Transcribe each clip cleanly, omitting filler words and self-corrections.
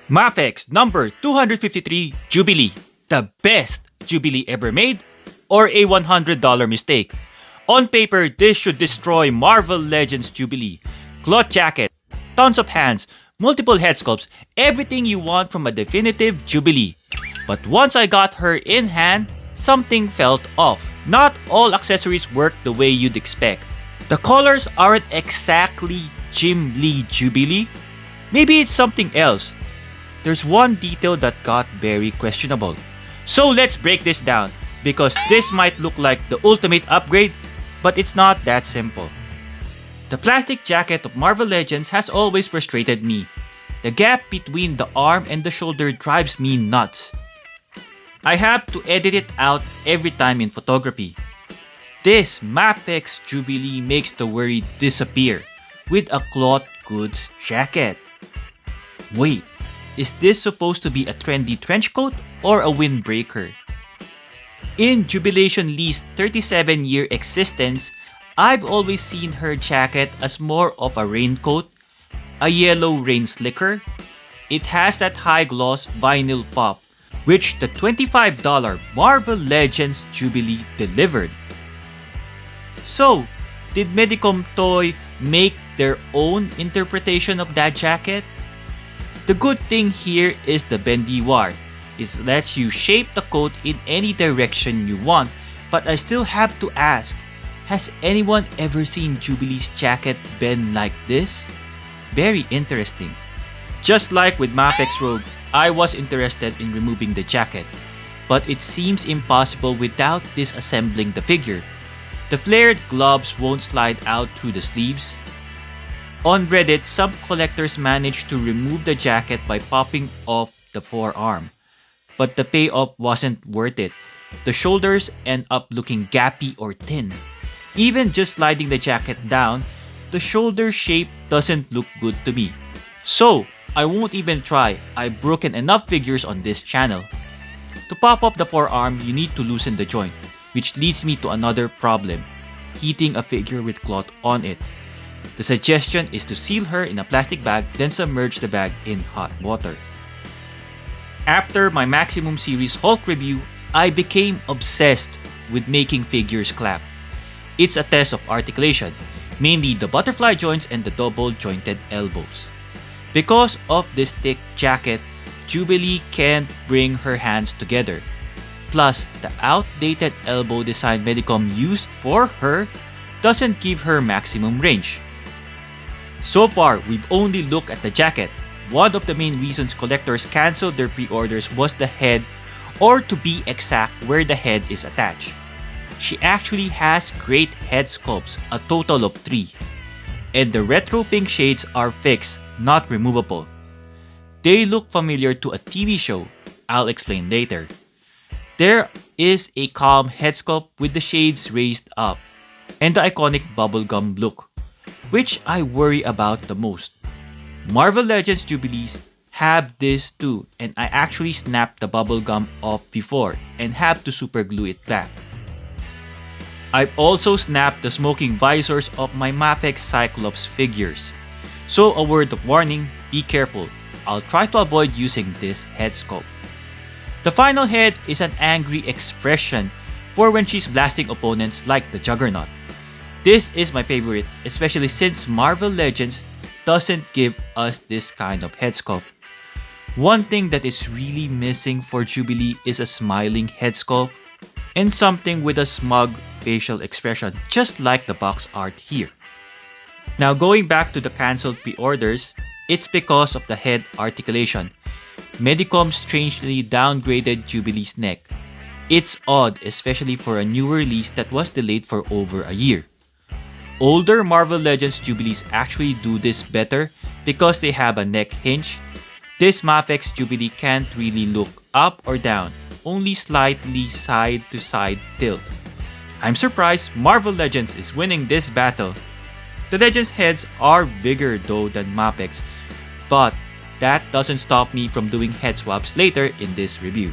MAFEX number 253 Jubilee, the best Jubilee ever made, or a $100 mistake? On paper, this should destroy Marvel Legends Jubilee. Cloth jacket, tons of hands, multiple head sculpts, everything you want from a definitive Jubilee. But once I got her in hand, something felt off. Not all accessories work the way you'd expect. The colors aren't exactly Jim Lee Jubilee. Maybe it's something else. There's one detail that got very questionable. So let's break this down, because this might look like the ultimate upgrade, but it's not that simple. The plastic jacket of Marvel Legends has always frustrated me. The gap between the arm and the shoulder drives me nuts. I have to edit it out every time in photography. This MAFEX Jubilee makes the worry disappear with a cloth goods jacket. Wait, is this supposed to be a trendy trench coat or a windbreaker? In Jubilation Lee's 37-year existence, I've always seen her jacket as more of a raincoat, a yellow rain slicker. It has that high-gloss vinyl pop, which the $25 Marvel Legends Jubilee delivered. So, did Medicom Toy make their own interpretation of that jacket? The good thing here is the bendy wire. It lets you shape the coat in any direction you want, but I still have to ask, has anyone ever seen Jubilee's jacket bend like this? Very interesting. Just like with MAFEX Rogue, I was interested in removing the jacket, but it seems impossible without disassembling the figure. The flared gloves won't slide out through the sleeves. On Reddit, some collectors managed to remove the jacket by popping off the forearm, but the payoff wasn't worth it. The shoulders end up looking gappy or thin. Even just sliding the jacket down, the shoulder shape doesn't look good to me. So, I won't even try. I've broken enough figures on this channel. To pop up the forearm, you need to loosen the joint, which leads me to another problem: heating a figure with cloth on it. The suggestion is to seal her in a plastic bag, then submerge the bag in hot water. After my Maximum Series Hulk review, I became obsessed with making figures clap. It's a test of articulation, mainly the butterfly joints and the double jointed elbows. Because of this thick jacket, Jubilee can't bring her hands together. Plus, the outdated elbow design Medicom used for her doesn't give her maximum range. So far, we've only looked at the jacket. One of the main reasons collectors canceled their pre-orders was the head, or to be exact, where the head is attached. She actually has great head sculpts, a total of 3. And the retro pink shades are fixed, not removable. They look familiar to a TV show. I'll explain later. There is a calm head sculpt with the shades raised up, and the iconic bubblegum look, which I worry about the most. Marvel Legends Jubilees have this too, and I actually snapped the bubblegum off before and have to super glue it back. I've also snapped the smoking visors of my MAFEX Cyclops figures. So a word of warning, be careful. I'll try to avoid using this head sculpt. The final head is an angry expression for when she's blasting opponents like the Juggernaut. This is my favorite, especially since Marvel Legends doesn't give us this kind of head sculpt. One thing that is really missing for Jubilee is a smiling head sculpt and something with a smug facial expression, just like the box art here. Now going back to the cancelled pre-orders, it's because of the head articulation. Medicom strangely downgraded Jubilee's neck. It's odd, especially for a newer release that was delayed for over a year. Older Marvel Legends Jubilees actually do this better because they have a neck hinge. This MAFEX Jubilee can't really look up or down, only slightly side to side tilt. I'm surprised Marvel Legends is winning this battle. The Legends heads are bigger though than MAFEX, but that doesn't stop me from doing head swaps later in this review.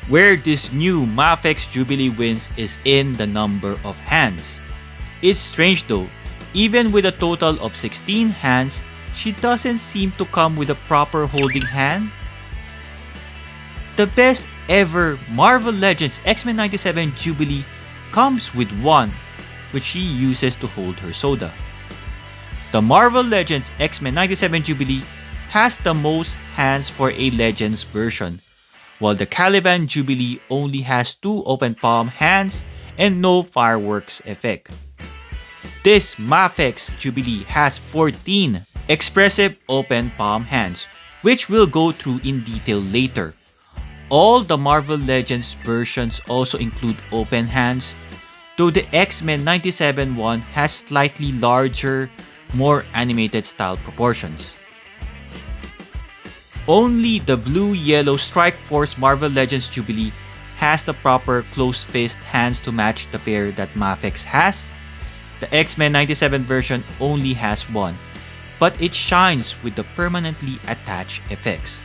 Where this new MAFEX Jubilee wins is in the number of hands. It's strange though, even with a total of 16 hands, she doesn't seem to come with a proper holding hand. The best ever Marvel Legends X-Men 97 Jubilee comes with one, which she uses to hold her soda. The Marvel Legends X-Men 97 Jubilee has the most hands for a Legends version, while the Caliban Jubilee only has 2 open palm hands and no fireworks effect. This MAFEX Jubilee has 14 expressive open palm hands, which we'll go through in detail later. All the Marvel Legends versions also include open hands, though the X-Men 97 one has slightly larger, more animated style proportions. Only the blue-yellow Strike Force Marvel Legends Jubilee has the proper closed fist hands to match the pair that MAFEX has. The X-Men 97 version only has one, but it shines with the permanently attached effects.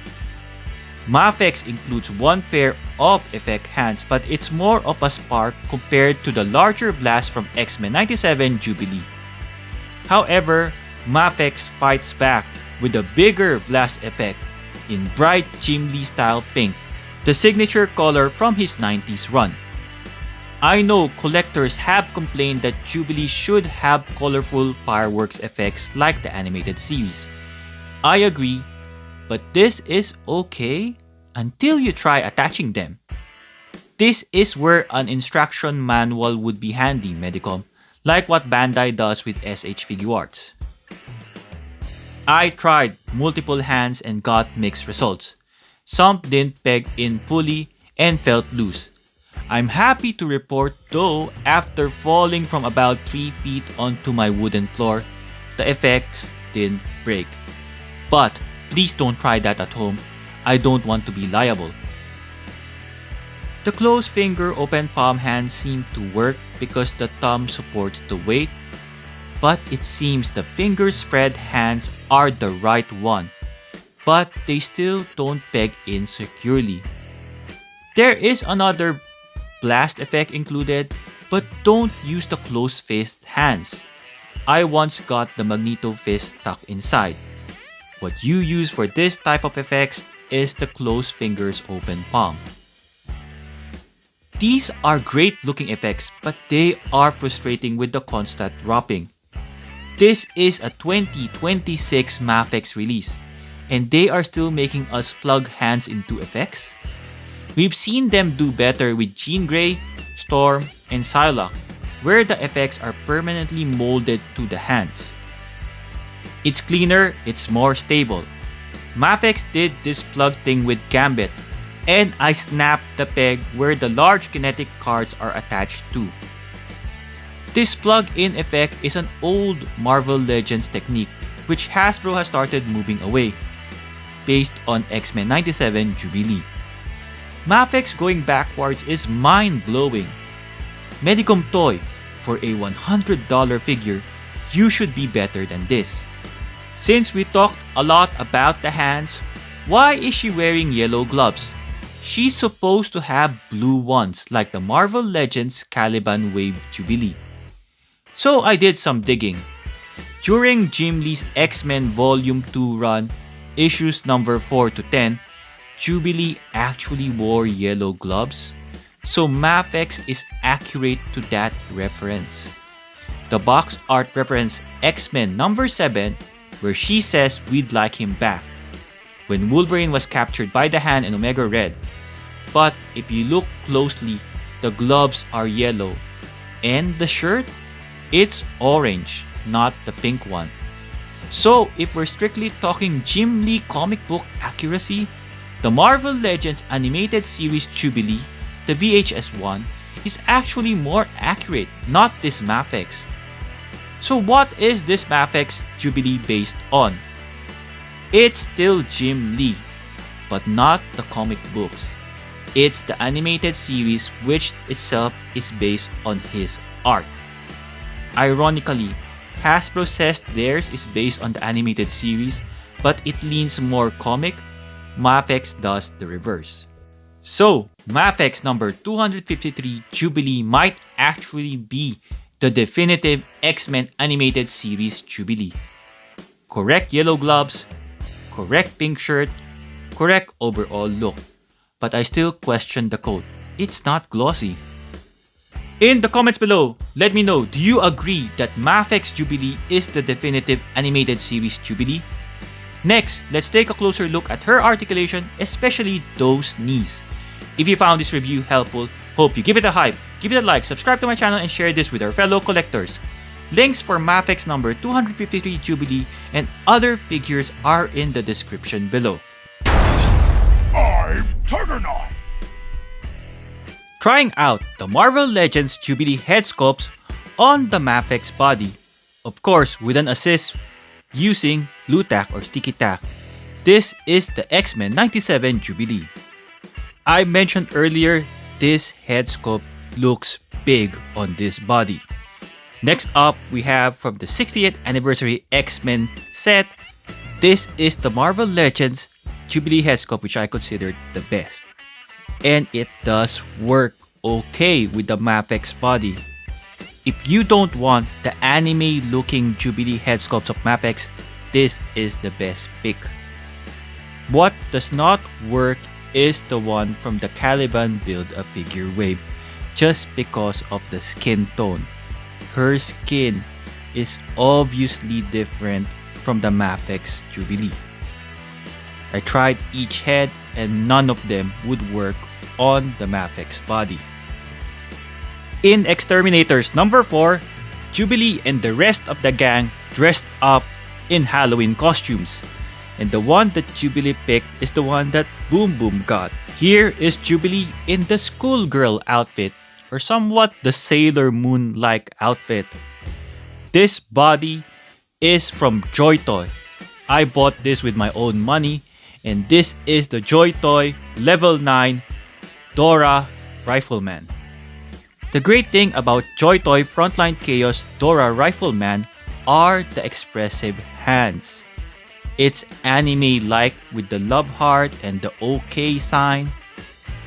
MAFEX includes one pair of effect hands, but it's more of a spark compared to the larger blast from X-Men 97 Jubilee. However, MAFEX fights back with a bigger blast effect in bright Jim Lee style pink, the signature color from his 90s run. I know collectors have complained that Jubilee should have colorful fireworks effects like the animated series. I agree, but this is okay until you try attaching them. This is where an instruction manual would be handy, Medicom, like what Bandai does with SH Figuarts. I tried multiple hands and got mixed results. Some didn't peg in fully and felt loose. I'm happy to report though, after falling from about 3 feet onto my wooden floor, the effects didn't break. But please don't try that at home. I don't want to be liable. The closed finger open palm hands seem to work because the thumb supports the weight, but it seems the finger spread hands are the right one, but they still don't peg in securely. There is another blast effect included, but don't use the closed fist hands. I once got the Magneto fist stuck inside. What you use for this type of effects is the closed fingers open palm. These are great looking effects, but they are frustrating with the constant dropping. This is a 2026 MAFEX release, and they are still making us plug hands into effects? We've seen them do better with Jean Grey, Storm, and Psylocke, where the effects are permanently molded to the hands. It's cleaner, it's more stable. MAFEX did this plug thing with Gambit, and I snapped the peg where the large kinetic cards are attached to. This plug-in effect is an old Marvel Legends technique which Hasbro has started moving away, based on X-Men 97 Jubilee. MAFEX going backwards is mind-blowing. Medicom Toy, for a $100 figure, you should be better than this. Since we talked a lot about the hands, why is she wearing yellow gloves? She's supposed to have blue ones like the Marvel Legends Caliban Wave Jubilee. So I did some digging. During Jim Lee's X-Men Volume 2 run, issues number 4 to 10, Jubilee actually wore yellow gloves, so MAFEX is accurate to that reference. The box art reference X-Men number 7, where she says we'd like him back, when Wolverine was captured by the Hand and Omega Red. But if you look closely, the gloves are yellow, and the shirt? It's orange, not the pink one. So if we're strictly talking Jim Lee comic book accuracy, the Marvel Legends Animated Series Jubilee, the VHS one, is actually more accurate, not this MAFEX. So what is this MAFEX Jubilee based on? It's still Jim Lee, but not the comic books. It's the animated series, which itself is based on his art. Ironically, Hasbro says theirs is based on the animated series, but it leans more comic. MAFEX does the reverse. So, MAFEX number 253 Jubilee might actually be the definitive X-Men animated series Jubilee. correct yellow gloves, correct pink shirt, correct overall look. But I still question the coat. It's not glossy. In the comments below, let me know, do you agree that MAFEX Jubilee is the definitive animated series Jubilee? Next, let's take a closer look at her articulation, especially those knees. If you found this review helpful, hope you give it a hype, give it a like, subscribe to my channel, and share this with our fellow collectors. Links for MAFEX number 253 Jubilee and other figures are in the description below. I'm Juggernaut! Trying out the Marvel Legends Jubilee head sculpts on the MAFEX body, of course with an assist using glue tack or sticky tack. This is the X-Men 97 Jubilee. I mentioned earlier, this head sculpt looks big on this body. Next up, we have from the 60th anniversary X-Men set. This is the Marvel Legends Jubilee head sculpt, which I consider the best. And it does work okay with the MAFEX body. If you don't want the anime looking Jubilee head sculpts of MAFEX, this is the best pick. What does not work is the one from the Caliban Build-A-Figure Wave, just because of the skin tone. Her skin is obviously different from the MAFEX Jubilee. I tried each head and none of them would work on the MAFEX body. In Exterminators number 4, Jubilee and the rest of the gang dressed up in Halloween costumes. And the one that Jubilee picked is the one that Boom Boom got. Here is Jubilee in the schoolgirl outfit, or somewhat the Sailor Moon-like outfit. This body is from Joy Toy. I bought this with my own money, and this is the Joy Toy Level 9 Dora Rifleman. The great thing about Joy Toy Frontline Chaos Dora Rifleman are the expressive hands. It's anime-like with the love heart and the OK sign.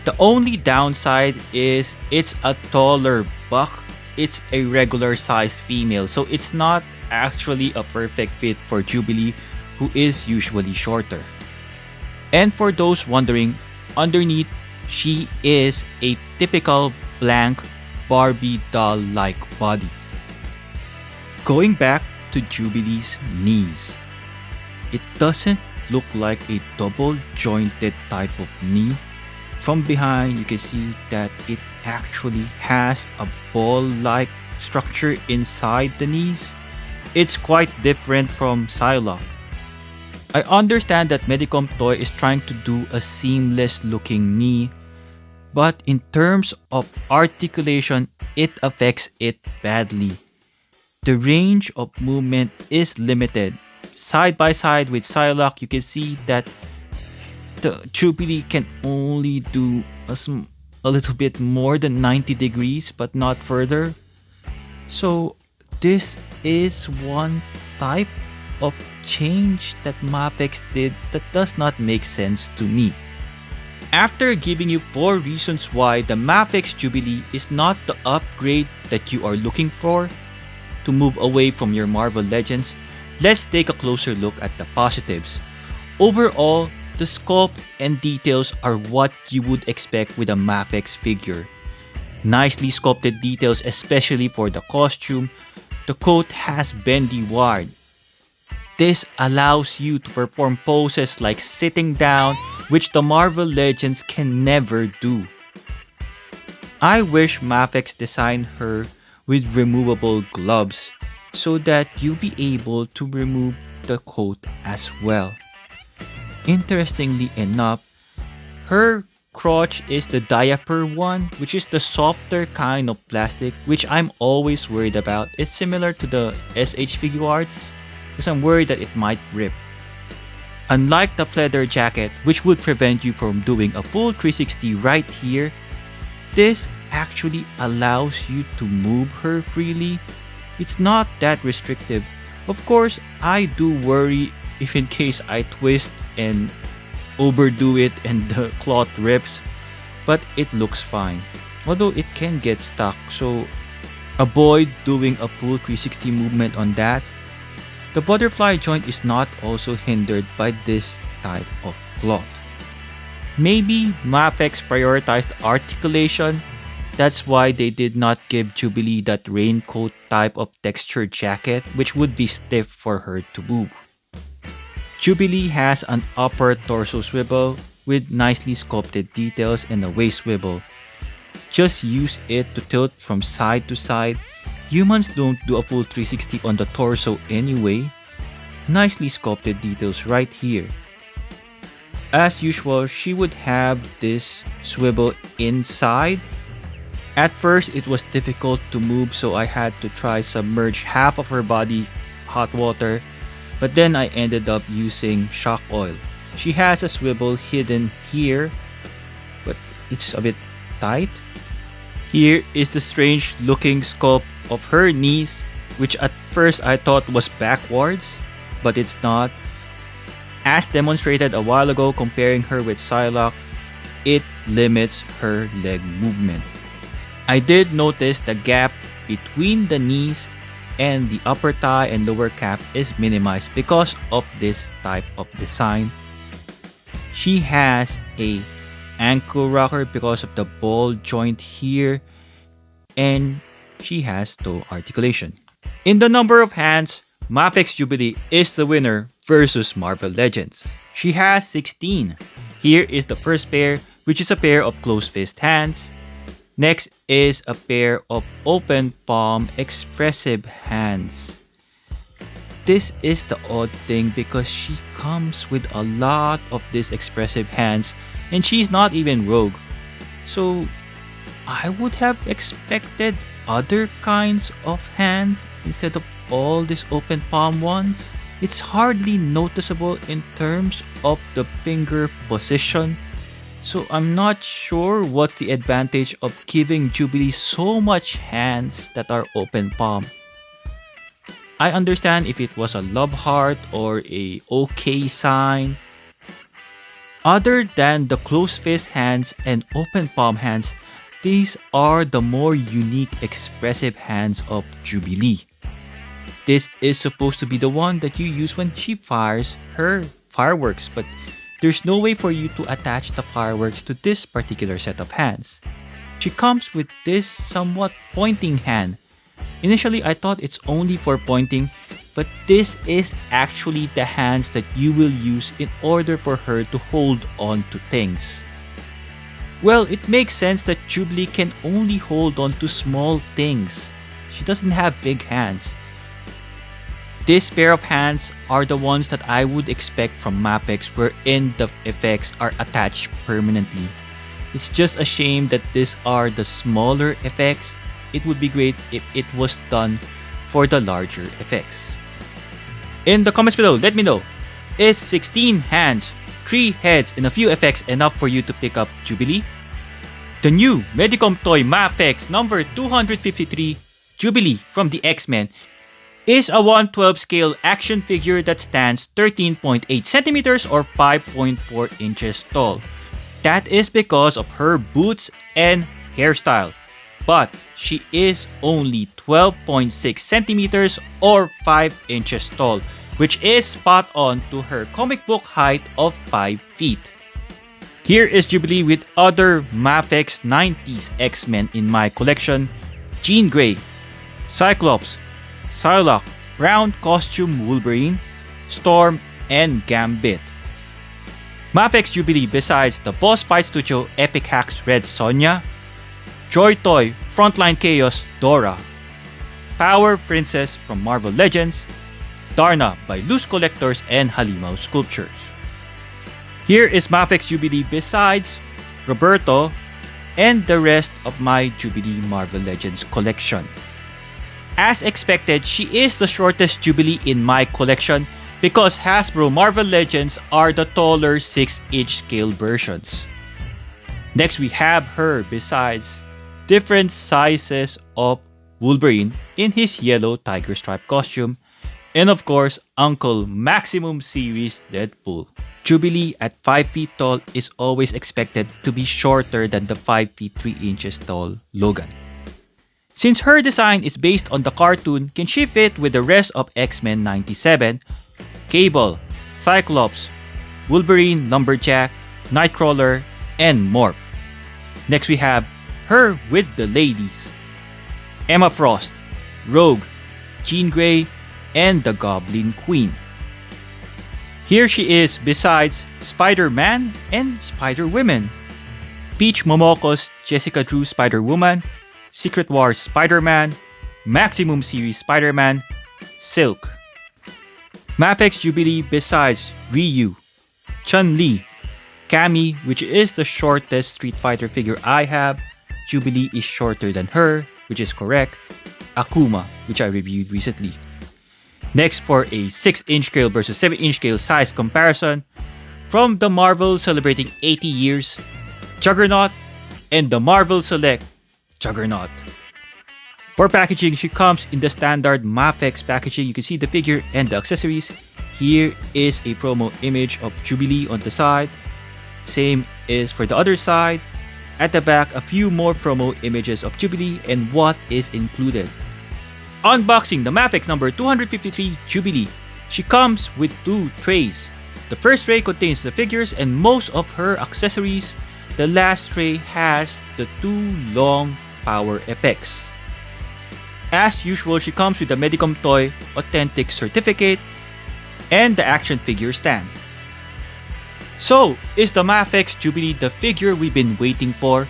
The only downside is it's a taller buck. It's a regular size female, so it's not actually a perfect fit for Jubilee, who is usually shorter. And for those wondering, underneath, she is a typical blank Barbie doll-like body. Going back to Jubilee's knees, it doesn't look like a double jointed type of knee. From behind, you can see that it actually has a ball-like structure inside the knees. It's quite different from Psylocke. I understand that Medicom Toy is trying to do a seamless looking knee, but in terms of articulation, it affects it badly. The range of movement is limited. Side by side with Psylocke, you can see that the Jubilee can only do a little bit more than 90 degrees, but not further. So this is one type of change that MAFEX did that does not make sense to me. After giving you 4 reasons why the MAFEX Jubilee is not the upgrade that you are looking for to move away from your Marvel Legends, let's take a closer look at the positives. Overall, the sculpt and details are what you would expect with a MAFEX figure. Nicely sculpted details, especially for the costume. The coat has bendy ward. This allows you to perform poses like sitting down, which the Marvel Legends can never do. I wish MAFEX designed her with removable gloves so that you'll be able to remove the coat as well. Interestingly enough, her crotch is the diaper one, which is the softer kind of plastic, which I'm always worried about. It's similar to the SH Figuarts, because I'm worried that it might rip. Unlike the leather jacket, which would prevent you from doing a full 360 right here, this actually allows you to move her freely. It's not that restrictive. Of course, I do worry if in case I twist and overdo it and the cloth rips, but it looks fine. Although it can get stuck, so avoid doing a full 360 movement on that. The butterfly joint is not also hindered by this type of cloth. Maybe MAFEX prioritized articulation. That's why they did not give Jubilee that raincoat type of textured jacket, which would be stiff for her to move. Jubilee has an upper torso swivel with nicely sculpted details and a waist swivel. Just use it to tilt from side to side. Humans don't do a full 360 on the torso anyway. Nicely sculpted details right here. As usual, she would have this swivel inside. At first, it was difficult to move, so I had to try submerge half of her body hot water, but then I ended up using shock oil. She has a swivel hidden here, but it's a bit tight. Here is the strange looking sculpt of her knees, which at first I thought was backwards, but it's not. As demonstrated a while ago comparing her with Psylocke, it limits her leg movement. I did notice the gap between the knees and the upper thigh and lower calf is minimized because of this type of design. She has a ankle rocker because of the ball joint here, and she has toe articulation. In the number of hands, MAFEX Jubilee is the winner versus Marvel Legends. She has 16. Here is the first pair, which is a pair of closed fist hands. Next is a pair of open palm expressive hands. This is the odd thing because she comes with a lot of these expressive hands and she's not even rogue. So I would have expected other kinds of hands instead of all these open palm ones. It's hardly noticeable in terms of the finger position. So I'm not sure what's the advantage of giving Jubilee so much hands that are open palm. I understand if it was a love heart or a okay sign. Other than the closed fist hands and open palm hands, these are the more unique expressive hands of Jubilee. This is supposed to be the one that you use when she fires her fireworks, but there's no way for you to attach the fireworks to this particular set of hands. She comes with this somewhat pointing hand. Initially, I thought it's only for pointing, but this is actually the hands that you will use in order for her to hold on to things. Well, it makes sense that Jubilee can only hold on to small things. She doesn't have big hands. This pair of hands are the ones that I would expect from MAFEX, wherein the effects are attached permanently. It's just a shame that these are the smaller effects. It would be great if it was done for the larger effects. In the comments below, let me know, is 16 hands, 3 heads, and a few effects enough for you to pick up Jubilee? The new Medicom Toy MAFEX number 253 Jubilee from the X-Men is a 1/12 scale action figure that stands 13.8 centimeters or 5.4 inches tall. That is because of her boots and hairstyle. But she is only 12.6 centimeters or 5 inches tall, which is spot on to her comic book height of 5 feet. Here is Jubilee with other MAFEX 90s X-Men in my collection: Jean Grey, Cyclops, Psylocke, Round Costume Wolverine, Storm, and Gambit. MAFEX Jubilee besides the Boss Fight Studio Epic Hacks Red Sonja, Joy Toy Frontline Chaos Dora, Power Princess from Marvel Legends, Darna by Loose Collectors and Halimaw Sculptures. Here is MAFEX Jubilee besides Roberto and the rest of my Jubilee Marvel Legends collection. As expected, she is the shortest Jubilee in my collection because Hasbro Marvel Legends are the taller 6-inch scale versions. Next, we have her besides different sizes of Wolverine in his yellow tiger stripe costume, and of course, Uncle Maximum Series Deadpool. Jubilee at 5 feet tall is always expected to be shorter than the 5 feet 3 inches tall Logan. Since her design is based on the cartoon, can she fit with the rest of X-Men 97, Cable, Cyclops, Wolverine, Lumberjack, Nightcrawler, and more. Next we have her with the ladies: Emma Frost, Rogue, Jean Grey, and the Goblin Queen. Here she is besides Spider-Man and Spider-Women: Peach Momoko's Jessica Drew Spider-Woman, Secret Wars Spider-Man, Maximum Series Spider-Man, Silk. MAFEX Jubilee besides Ryu, Chun-Li, Cammy, which is the shortest Street Fighter figure I have. Jubilee is shorter than her, which is correct. Akuma, which I reviewed recently. Next, for a 6-inch scale versus 7-inch scale size comparison, from the Marvel celebrating 80 years, Juggernaut, and the Marvel Select Juggernaut. For packaging, she comes in the standard MAFEX packaging. You can see the figure and the accessories. Here is a promo image of Jubilee on the side. Same is for the other side. At the back, a few more promo images of Jubilee and what is included. Unboxing the MAFEX number 253 Jubilee. She comes with 2 trays. The first tray contains the figures and most of her accessories. The last tray has the 2 long power effects. As usual, she comes with the Medicom Toy Authentic Certificate and the action figure stand. So, is the MAFEX Jubilee the figure we've been waiting for?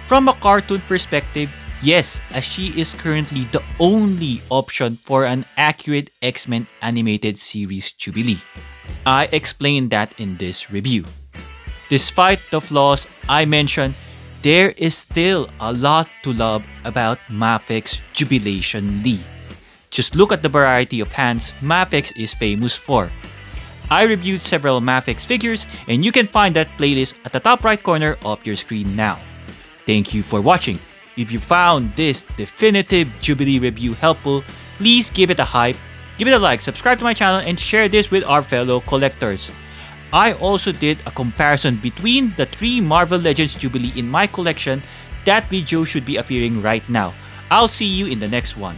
From a cartoon perspective, yes, as she is currently the only option for an accurate X-Men animated series Jubilee. I explained that in this review. Despite the flaws I mentioned, there is still a lot to love about MAFEX Jubilation Lee. Just look at the variety of hands MAFEX is famous for. I reviewed several MAFEX figures and you can find that playlist at the top right corner of your screen now. Thank you for watching. If you found this definitive Jubilee review helpful, please give it a hype, give it a like, subscribe to my channel, and share this with our fellow collectors. I also did a comparison between the 3 Marvel Legends Jubilee in my collection. That video should be appearing right now. I'll see you in the next one.